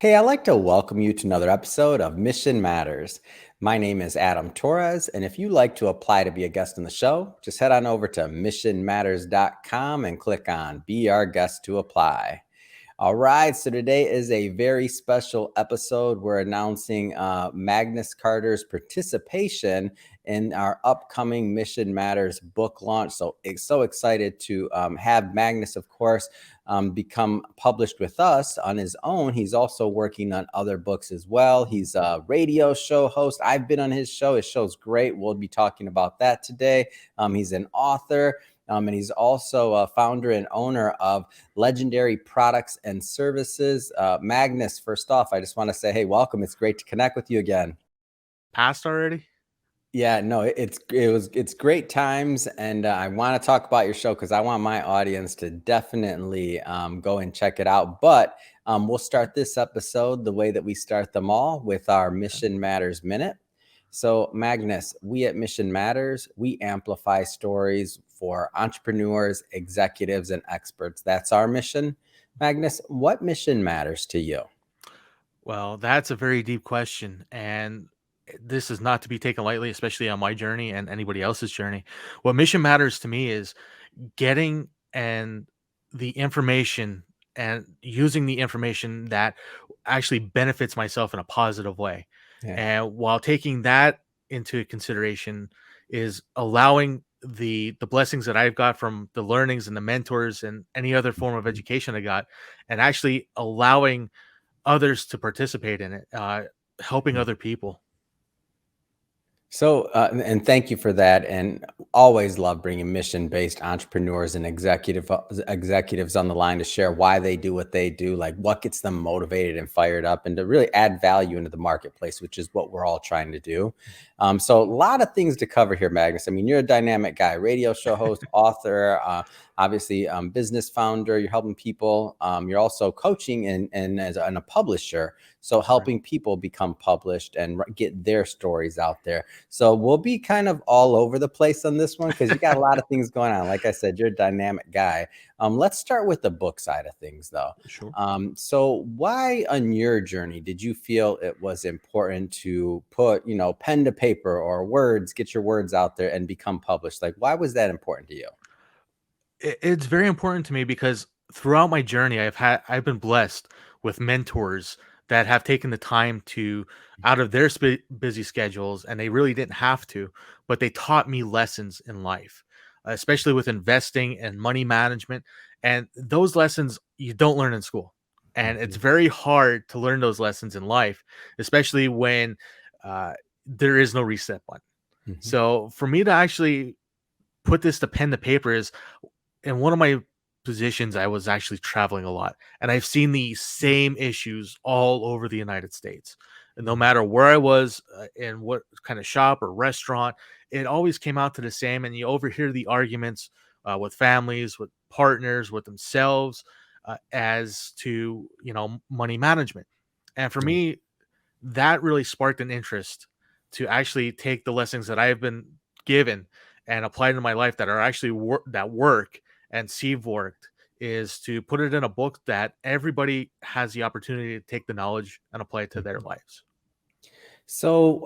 Hey, I'd like to welcome you to another episode of Mission Matters. My name is Adam Torres, and if you'd like to apply to be a guest on the show, just head on over to missionmatters.com and click on Be Our Guest to apply. All right, so today is a very special episode. We're announcing Magnus Carter's participation in our upcoming Mission Matters book launch. So excited to have Magnus, of course, become published with us on his own. He's also working on other books as well. He's a radio show host. I've been on his show. His show's great. We'll be talking about that today. He's an author. And he's also a founder and owner of Legendary Products and Services. Magnus, first off, I just want to say, hey, welcome. It's great to connect with you again. Passed already? Yeah, no, it's great times, and I want to talk about your show because I want my audience to definitely go and check it out. But we'll start this episode the way that we start them all with our Mission Matters Minute. So, Magnus, we at Mission Matters, we amplify stories for entrepreneurs, executives, and experts. That's our mission. Magnus, what mission matters to you? Well, that's a very deep question. And this is not to be taken lightly, especially on my journey and anybody else's journey. What mission matters to me is getting and the information and using the information that actually benefits myself in a positive way. Yeah. And while taking that into consideration is allowing the blessings that I've got from the learnings and the mentors and any other form of education I got, and actually allowing others to participate in it, helping other people. So, and thank you for that. And always love bringing mission-based entrepreneurs and executives on the line to share why they do what they do, like what gets them motivated and fired up, and to really add value into the marketplace, which is what we're all trying to do. So, a lot of things to cover here, Magnus. I mean, you're a dynamic guy, radio show host, author, obviously business founder. You're helping people. You're also coaching and as a publisher. So helping people become published and get their stories out there. So we'll be kind of all over the place on this one because you got a lot of things going on. Like I said, you're a dynamic guy. Let's start with the book side of things, though. Sure. So why on your journey did you feel it was important to put, pen to paper or words, get your words out there and become published? Like, why was that important to you? It's very important to me because throughout my journey, I've been blessed with mentors that have taken the time to out of their busy schedules, and they really didn't have to, but they taught me lessons in life, especially with investing and money management. And those lessons you don't learn in school, and it's very hard to learn those lessons in life, especially when there is no reset button. Mm-hmm. So for me to actually put this to pen to paper is in one of my positions, I was actually traveling a lot, and I've seen the same issues all over the United States. And no matter where I was in what kind of shop or restaurant, it always came out to the same. And you overhear the arguments with families, with partners, with themselves as to, money management. And for me, that really sparked an interest to actually take the lessons that I've been given and apply it in my life that are actually that work and Steve worked, is to put it in a book that everybody has the opportunity to take the knowledge and apply it to their lives. So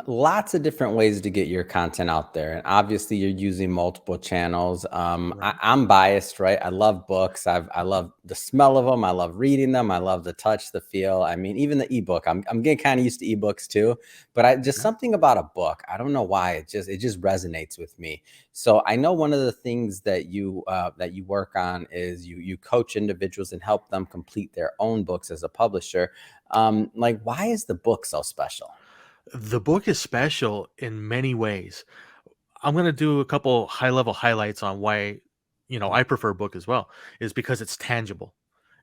lots of different ways to get your content out there. And obviously you're using multiple channels. Right. I'm biased, right? I love books. I love the smell of them. I love reading them. I love the touch, the feel. I mean, even the ebook, I'm getting kind of used to ebooks too, but something about a book. I don't know why it just resonates with me. So I know one of the things that you work on is you coach individuals and help them complete their own books as a publisher. Like, why is the book so special? The book is special in many ways. I'm going to do a couple high level highlights on why, I prefer book as well, is because it's tangible.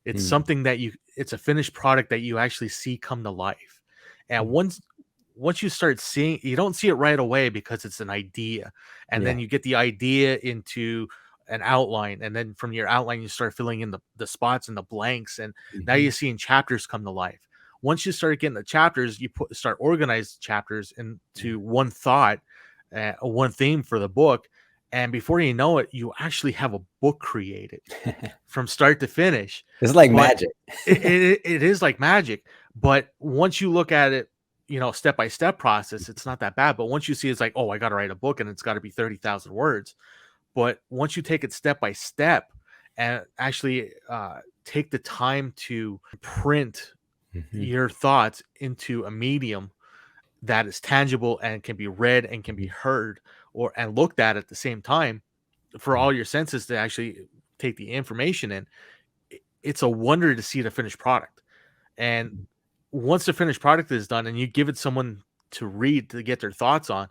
It's something that it's a finished product that you actually see come to life. And once you start seeing, you don't see it right away because it's an idea. And then you get the idea into an outline. And then from your outline, you start filling in the spots and the blanks. And now you're seeing chapters come to life. Once you start getting the chapters, you start organized chapters into one thought, one theme for the book. And before you know it, you actually have a book created from start to finish. It's like But magic. it is like magic. But once you look at it, step by step process, it's not that bad. But once you see it's like, oh, I got to write a book and it's got to be 30,000 words. But once you take it step by step and actually take the time to print Mhm. your thoughts into a medium that is tangible and can be read and can be heard or and looked at the same time for Yeah. all your senses to actually take the information in, it's a wonder to see the finished product. And once the finished product is done and you give it someone to read to get their thoughts on,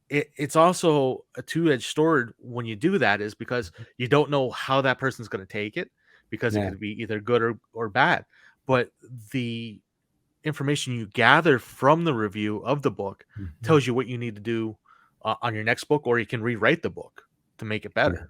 it's also a two-edged sword when you do that, is because you don't know how that person's going to take it, because it Yeah. could be either good or bad. But the information you gather from the review of the book Mhm. tells you what you need to do on your next book, or you can rewrite the book to make it better. Yeah.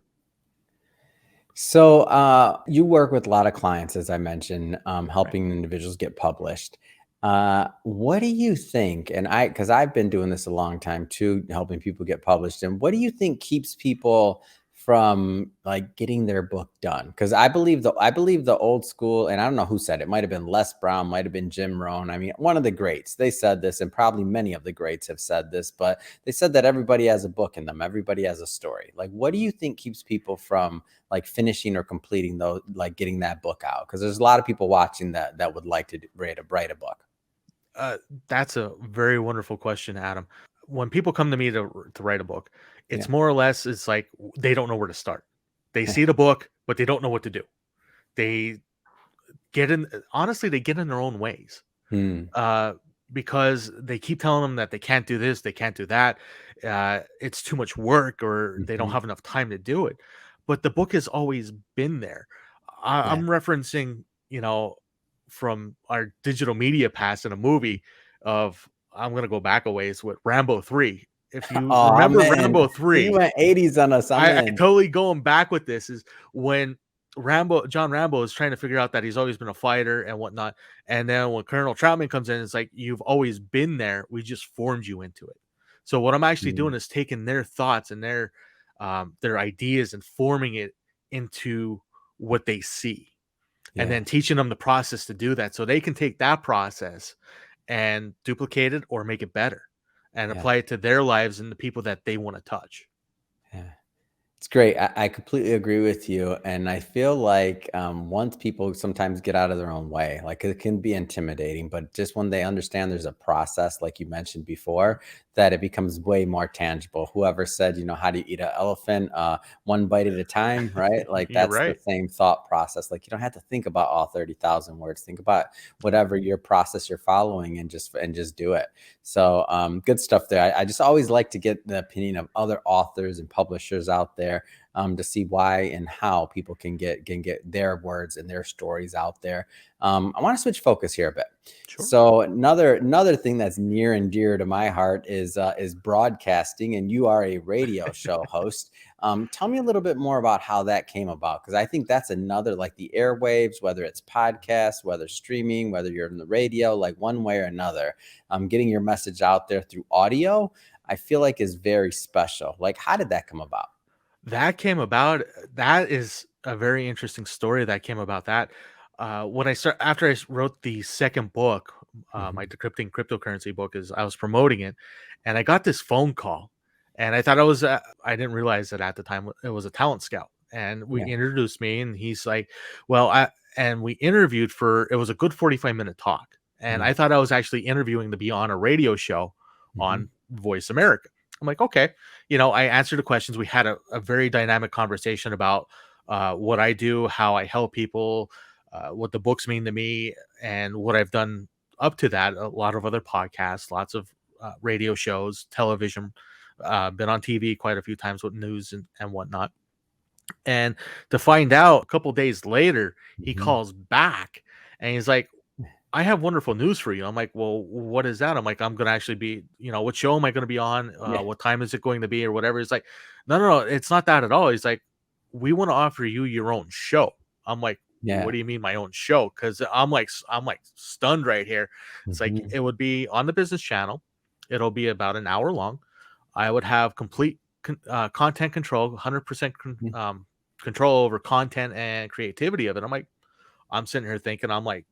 So, you work with a lot of clients, as I mentioned, Right. helping individuals get published. What do you think? And because I've been doing this a long time too, helping people get published. And what do you think keeps people from like getting their book done? Because I believe the old school, and I don't know who said it. Might have been Les Brown, might have been Jim Rohn. I mean, one of the greats. They said this, and probably many of the greats have said this, but they said that everybody has a book in them. Everybody has a story. Like, what do you think keeps people from like finishing or completing those, like getting that book out? Because there's a lot of people watching that would like to write a book. Uh, that's a very wonderful question, Adam. When people come to me to write a book, it's Yeah. more or less it's like they don't know where to start. They see the book, but they don't know what to do. They get in. Honestly, they get in their own ways. Hmm. uh, because they keep telling them that they can't do this, they can't do that. It's too much work, or they don't Mhm. have enough time to do it. But the book has always been there. Yeah. I'm referencing, from our digital media past in a movie of, I'm going to go back a ways with Rambo 3. If you Oh remember man, Rambo you 3, went 80s on us. I'm I in. totally going back with this is when John Rambo is trying to figure out that he's always been a fighter and whatnot. And then when Colonel Troutman comes in, it's like, you've always been there. We just formed you into it. So what I'm actually Mm, doing is taking their thoughts and their ideas and forming it into what they see, and yeah, then teaching them the process to do that so they can take that process and duplicate it or make it better and yeah, apply it to their lives and the people that they want to touch. yeah. It's great. I completely agree with you. And I feel like once people sometimes get out of their own way, like it can be intimidating, but just when they understand there's a process, like you mentioned before, that it becomes way more tangible. Whoever said, how do you eat an elephant? One bite at a time, right? Like You're that's the right. same thought process. Like you don't have to think about all 30,000 words. Think about whatever your process you're following and just do it. So good stuff there. I just always like to get the opinion of other authors and publishers out there, to see why and how people can get their words and their stories out there. I want to switch focus here a bit. Sure. So another thing that's near and dear to my heart is broadcasting, and you are a radio show host. Tell me a little bit more about how that came about, because I think that's another, like the airwaves, whether it's podcasts, whether streaming, whether you're in the radio, like one way or another, getting your message out there through audio, I feel like is very special. Like, how did that come about? That came about. That is a very interesting story that came about. That when I start after wrote the second book, my Mhm. decrypting cryptocurrency book, is I was promoting it, and I got this phone call, and I thought I didn't realize that at the time it was a talent scout, and we Yeah. introduced me, and he's like, well, and we interviewed for, it was a good 45-minute talk, and Mm. I thought I was actually interviewing to be on a radio show Mhm. on Voice America. I'm like, okay, I answered the questions. We had a very dynamic conversation about what I do, how I help people, what the books mean to me, and what I've done up to that. A lot of other podcasts, lots of radio shows, television, been on TV quite a few times with news and whatnot. And to find out a couple days later, he Mhm. calls back and he's like, I have wonderful news for you. I'm like, well, what is that? I'm like, I'm going to actually be, what show am I going to be on? Yeah. What time is it going to be or whatever? He's like, no, no, no, it's not that at all. He's like, we want to offer you your own show. I'm like, what Yeah. do you mean my own show? Cause I'm like stunned right here. It's like, Mhm. it would be on the business channel. It'll be about an hour long. I would have complete content control, 100% Mhm. control over content and creativity of it. I'm sitting here thinking, I'm like,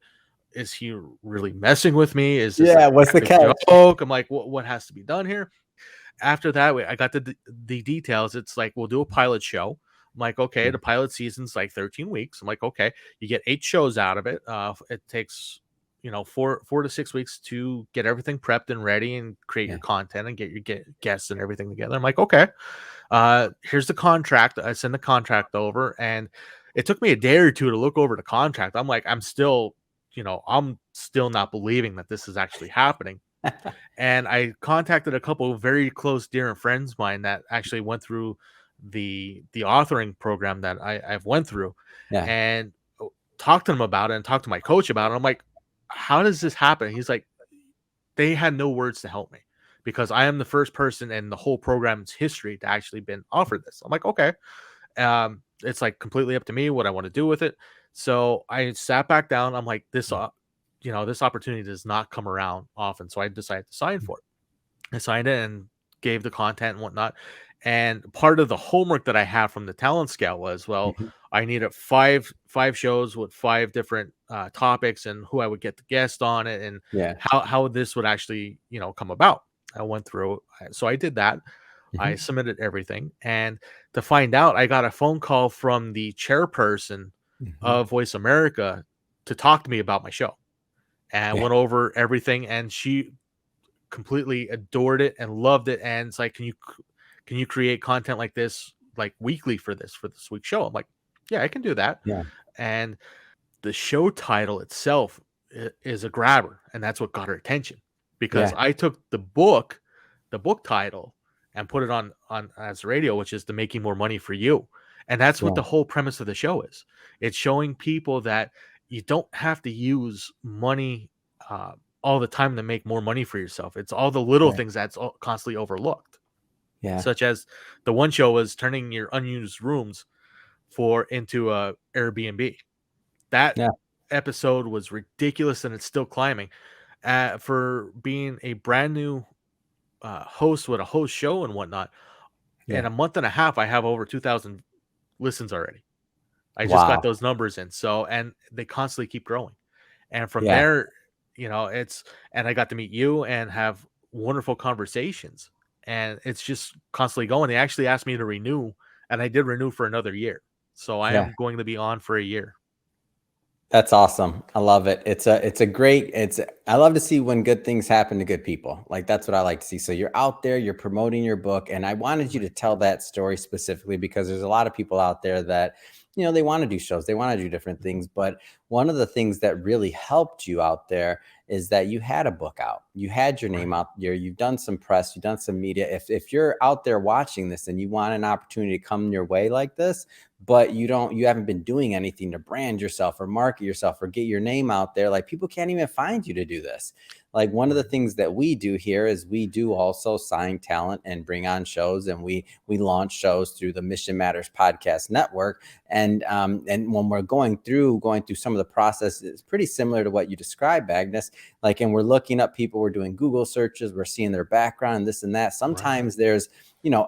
is he really messing with me? Is this Yeah, what's the a catch? joke? I'm like, what has to be done here? After that, I got the details. It's like, we'll do a pilot show. I'm like, okay, Yeah, the pilot season's like 13 weeks. I'm like, okay, you get 8 shows out of it. It takes, 4 to 6 weeks to get everything prepped and ready and create your yeah. content and get your guests and everything together. I'm like, okay, here's the contract. I send the contract over, and it took me a day or two to look over the contract. I'm like, I'm still not believing that this is actually happening. And I contacted a couple of very close, dear friends of mine that actually went through the authoring program that I've went through, Yeah. and talked to them about it and talked to my coach about it. I'm like, how does this happen? He's like, they had no words to help me because I am the first person in the whole program's history to actually been offered this. I'm like, okay, it's like completely up to me what I want to do with it. So I sat back down. I'm like, this opportunity does not come around often. So I decided to sign for it. I signed it and gave the content and whatnot. And part of the homework that I had from the talent scout was, well, Mhm. I needed five shows with 5 different topics and who I would get the guest on it and Yeah. how this would actually come about. I went through, so I did that. I Mhm. submitted everything, and to find out, I got a phone call from the chairperson Mhm. of Voice America to talk to me about my show, and Yeah. went over everything, and she completely adored it and loved it, and it's like, can you create content like this, like weekly for this week's show? I'm like, yeah, I can do that. Yeah. And the show title itself is a grabber, and that's what got her attention because Yeah. I took the book title, and put it on as radio, which is the making more money for you, and that's what Yeah. the whole premise of the show is. It's showing people that you don't have to use money uh, all the time to make more money for yourself. It's all the little Yeah. things that's constantly overlooked, Yeah. such as the one show was turning your unused rooms for into a Airbnb. That Yeah. episode was ridiculous, and it's still climbing. For being a brand new host with a host show and whatnot, in Yeah. a month and a half, I have over 2,000 listens already. I just got Wow. those numbers in, and they constantly keep growing. And from Yeah. there, it's and I got to meet you and have wonderful conversations, and it's just constantly going. They actually asked me to renew, and I did renew for another year. So I Yeah. am going to be on for a year. That's awesome. I love it. It's a great I love to see when good things happen to good people. Like that's what I like to see. So you're out there, you're promoting your book, and I wanted you to Right. tell that story specifically because there's a lot of people out there that they want to do shows, they want to do different Mhm. things, but one of the things that really helped you out there is that you had a book out. You had your name Right. out there. You've done some press, you've done some media. If you're out there watching this and you want an opportunity to come your way like this, but you haven't been doing anything to brand yourself or market yourself or get your name out there, like people can't even find you to do this. Like one of the Right. things that we do here is we do also sign talent and bring on shows, and we launch shows through the Mission Matters podcast network. And when we're going through some of the process, it's pretty similar to what you described, Agnes. Like, and we're looking up people, we're doing Google searches, we're seeing their background, this and that. Right. Sometimes there's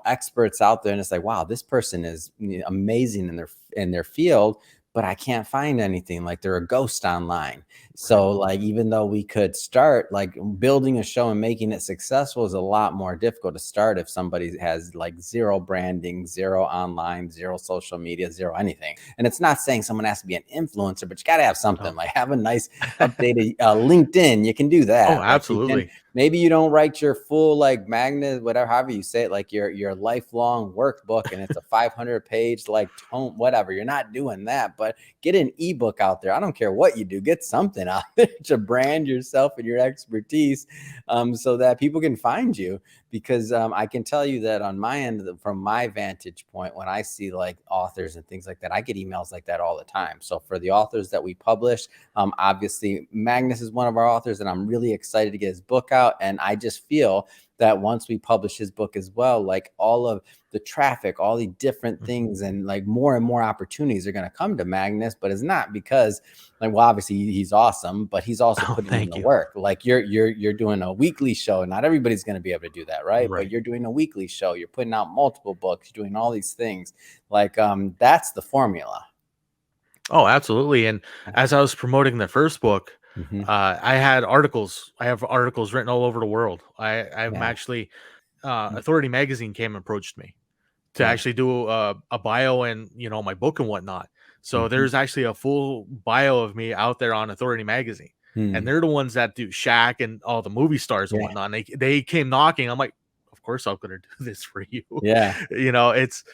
experts out there, and it's like, wow, this person is amazing in their field, but I can't find anything. Like they're a ghost online. Right. So like, even though we could start, like building a show and making it successful is a lot more difficult to start if somebody has like zero branding, zero online, zero social media, zero anything. And it's not saying someone has to be an influencer, but you got to have something. Oh. Like have a nice updated LinkedIn. You can do Oh, that. Like you can, absolutely. maybe you don't write your full like magnet, whatever, however you say it, like your lifelong workbook, and it's a 500 page like tome, whatever. You're not doing that, but get an ebook out there. I don't care what you do, get something out there to brand yourself and your expertise, so that people can find you. Because I can tell you that on my end, from my vantage point, when I see like authors and things like that, I get emails like that all the time. So for the authors that we publish, obviously Magnus is one of our authors, and I'm really excited to get his book out. out. And I just feel that once we publish his book as well, like all of the traffic, all the different things, and like more and more opportunities are going to come to Magnus. But it's not because, like, well, obviously he's awesome, but he's also Oh, putting in thank the you. work. Like you're doing a weekly show. Not everybody's going to be able to do that, right? But Right. you're doing a weekly show. You're putting out multiple books. You're doing all these things. Like that's the formula. Oh, absolutely. And as I was promoting the first book, Mm-hmm. I had articles. I have articles written all over the world. I'm Yeah. actually Authority Magazine came and approached me to Yeah. actually do a bio and my book and whatnot. So Mm-hmm. there's actually a full bio of me out there on Authority Magazine, and Mm. they're the ones that do Shaq and all the movie stars and Yeah. whatnot. And they came knocking. I'm like, of course I'm going to do this for you. Yeah. It's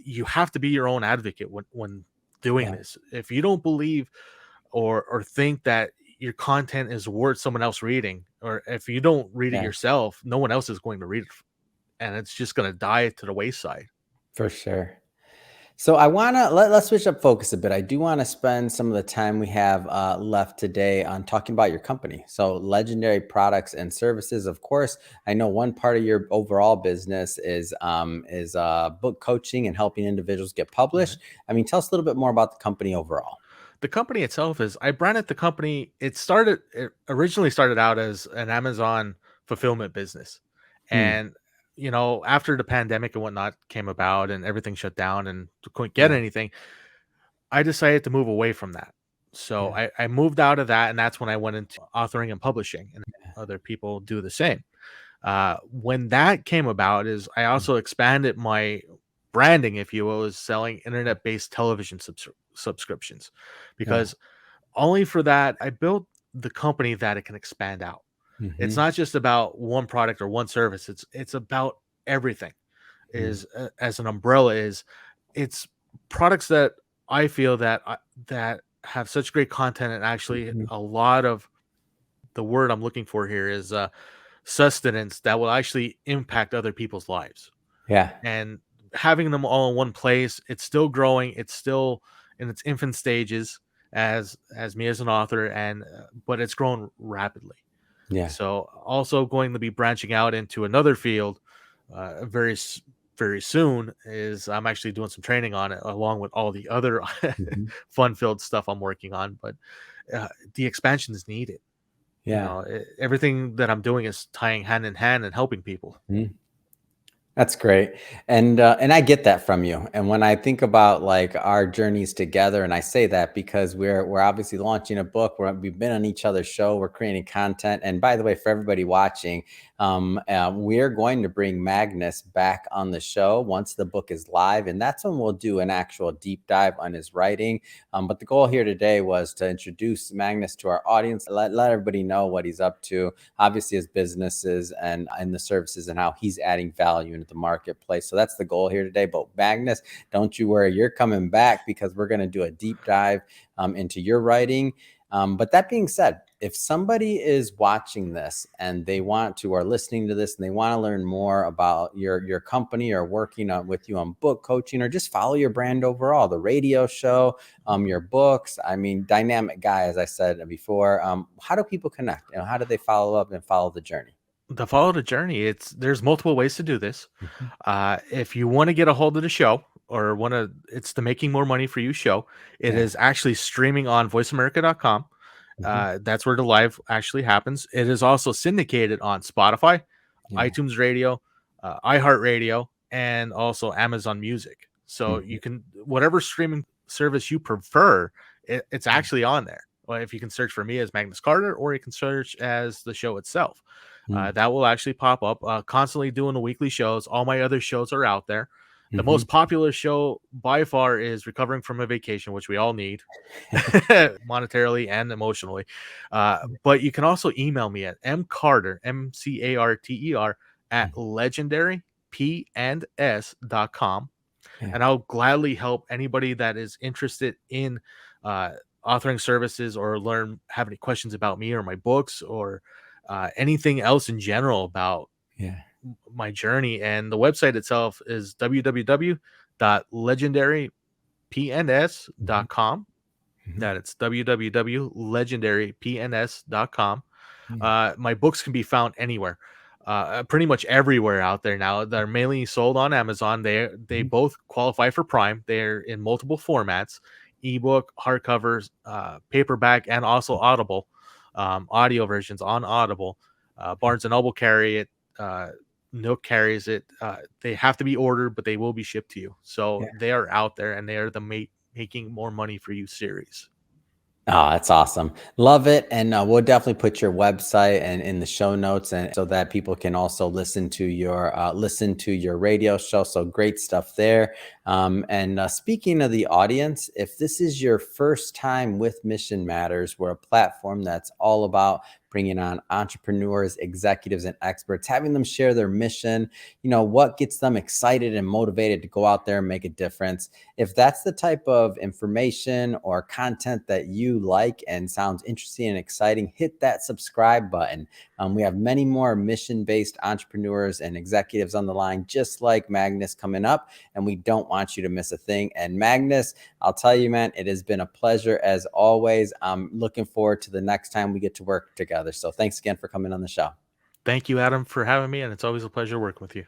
you have to be your own advocate when doing Yeah. this. If you don't believe or think that your content is worth someone else reading, or if you don't read it Yeah. yourself, no one else is going to read it, and it's just going to die to the wayside. For sure. So I want to let's switch up focus a bit. I do want to spend some of the time we have left today on talking about your company. So Legendary Products and Services. Of course, I know one part of your overall business is book coaching and helping individuals get Right. published. I mean, tell us a little bit more about the company overall. The company itself is I branded the company. It originally started out as an Amazon fulfillment business. Hmm. And after the pandemic and whatnot came about and everything shut down and couldn't get Yeah. anything, I decided to move away from that. So Yeah. I moved out of that, and that's when I went into authoring and publishing, and other people do the same. When that came about, is I also expanded my branding, if you will, is selling internet-based television subscriptions, Yeah. because only for that I built the company that it can expand out. It's Mm-hmm. not just about one product or one service. It's about everything. Is as an umbrella is it's products that I feel that have such great content, and actually Mm-hmm. a lot of the word I'm looking for here is sustenance that will actually impact other people's lives. Yeah. And having them all in one place, it's still growing. It's still in its infant stages as me as an author, and but it's grown rapidly. Yeah. So also going to be branching out into another field very soon. Is I'm actually doing some training on it along with all the other Mm-hmm. fun filled stuff I'm working on. But the expansion is needed. Yeah. Everything that I'm doing is tying hand in hand and helping people. Mm-hmm. That's great. And I get that from you. And when I think about like our journeys together, and I say that because we're obviously launching a book, we've been on each other's show, we're creating content. And by the way, for everybody watching, we're going to bring Magnus back on the show once the book is live, and that's when we'll do an actual deep dive on his writing. But the goal here today was to introduce Magnus to our audience, let everybody know what he's up to, obviously his businesses and the services and how he's adding value into the marketplace. So that's the goal here today. But Magnus, don't you worry, you're coming back because we're going to do a deep dive into your writing. But that being said, if somebody is watching this and they want to, or listening to this, and they want to learn more about your company, or working on with you on book coaching, or just follow your brand overall, the radio show, your books, I mean, dynamic guy, as I said before, how do people connect? How do they follow up and follow the journey? To follow the journey, there's multiple ways to do this. Mhm. If you want to get a hold of the show, or want to, it's the Making More Money for You show. It Yeah. is actually streaming on voiceamerica.com. Mhm. That's where the live actually happens. It is also syndicated on Spotify, Yeah. iTunes Radio, iHeartRadio, and also Amazon Music. So Mhm. you can, whatever streaming service you prefer, it's actually on there. Well, if you can search for me as Magnus Carter, or you can search as the show itself, Mhm. that will actually pop up. Constantly doing the weekly shows. All my other shows are out there. The Mhm. most popular show by far is Recovering from a Vacation, which we all need monetarily and emotionally. But you can also email me at mcarter, mcarter, at legendarypnds.com. Yeah. And I'll gladly help anybody that is interested in uh, authoring services, or have any questions about me or my books, or anything else in general about Yeah. my journey. And the website itself is Mhm. www.legendarypns.com. Mhm. That it's www.legendarypns.com. Yeah. My books can be found anywhere, pretty much everywhere out there now. They're mainly sold on Amazon. They Mhm. both qualify for Prime. They're in multiple formats: ebook, hardcovers, paperback, and also Audible, audio versions on Audible. Barnes and Noble carry it. Nook carries it. They have to be ordered, but they will be shipped to you. So Yeah. they are out there, and they are the making more money for you series. Oh, that's awesome. Love it. And we'll definitely put your website and in the show notes, and so that people can also listen to your radio show. So great stuff there. And speaking of the audience, if this is your first time with Mission Matters, we're a platform that's all about bringing on entrepreneurs, executives, and experts, having them share their mission, what gets them excited and motivated to go out there and make a difference. If that's the type of information or content that you like and sounds interesting and exciting, hit that subscribe button. We have many more mission-based entrepreneurs and executives on the line, just like Magnus, coming up, and we don't want you to miss a thing. And Magnus, I'll tell you, man, it has been a pleasure as always. I'm looking forward to the next time we get to work together. So thanks again for coming on the show. Thank you, Adam, for having me, and it's always a pleasure working with you.